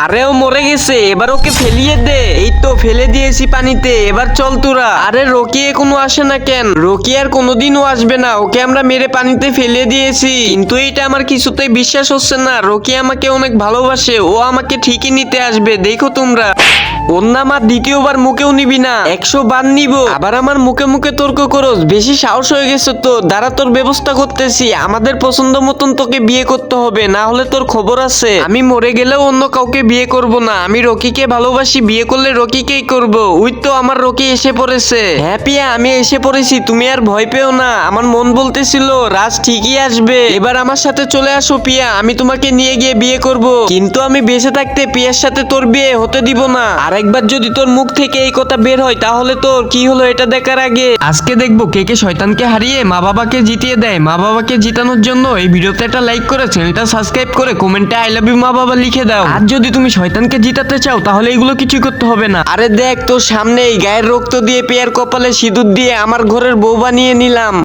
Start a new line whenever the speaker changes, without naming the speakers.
আরে ও মরে গেছে, এবার ওকে ফেলিয়ে দে। এই তো ফেলে দিয়েছি পানিতে, এবার চল তোরা। আরে রকি এখনো আসে না কেন? রকি আর কোনোদিনও আসবে না, ওকে আমরা মেরে পানিতে ফেলে দিয়েছি। কিন্তু এটা আমার কিছুতেই বিশ্বাস হচ্ছে না, রকি আমাকে অনেক ভালোবাসে, ও আমাকে ঠিকই নিতে আসবে, দেখো তোমরা। ওর নাম আর দ্বিতীয়বার মুখেও নিবি না, 100 বার নিব। আবার আমার মুখে মুখে তর্ক করস, বেশি সাহস হয়ে গেছে তো। দাঁড়া, তোর ব্যবস্থা করতেছি। আমাদের পছন্দ মতন তোকে বিয়ে করতে হবে, না হলে তোর খবর আছে। আমি মরে গেলেও অন্য কাউকে বিয়ে করব না, আমি রকিকে ভালোবাসি, বিয়ে করলে রকিকেই করব। ওই তো আমার রকি এসে পড়েছে। হ্যাঁ পিয়া, আমি এসে পড়েছি, তুমি আর ভয় পেও না। আমার মন বলতেছিল রাজ ঠিকই আসবে। এবার আমার সাথে চলে আসো পিয়া, আমি তোমাকে নিয়ে গিয়ে বিয়ে করব। কিন্তু আমি বেঁচে থাকতে পিয়ার সাথে তোর বিয়ে হতে দিব না। আরেকবার যদি তোর মুখ থেকে এই কথা বের হয় তাহলে তোর কি হলো এটা দেখার আগে আজকে দেখবো কে কে শয়তানকে হারিয়ে মা বাবাকে জিতিয়ে দেয়। মা বাবাকে জিতানোর জন্য এই ভিডিওতে একটা লাইক করে চ্যানেলটা সাবস্ক্রাইব করে কমেন্টে আই লাভ ইউ মা বাবা লিখে দাও। আর যদি তুমি শয়তানকে জিতাতে চাও তাহলে এগুলো কিছুই করতে হবে না। আরে দেখ, তোর সামনেই গায়ের রক্ত দিয়ে পেয়ার কপালে সিঁদুর দিয়ে আমার ঘরের বউ বানিয়ে নিলাম।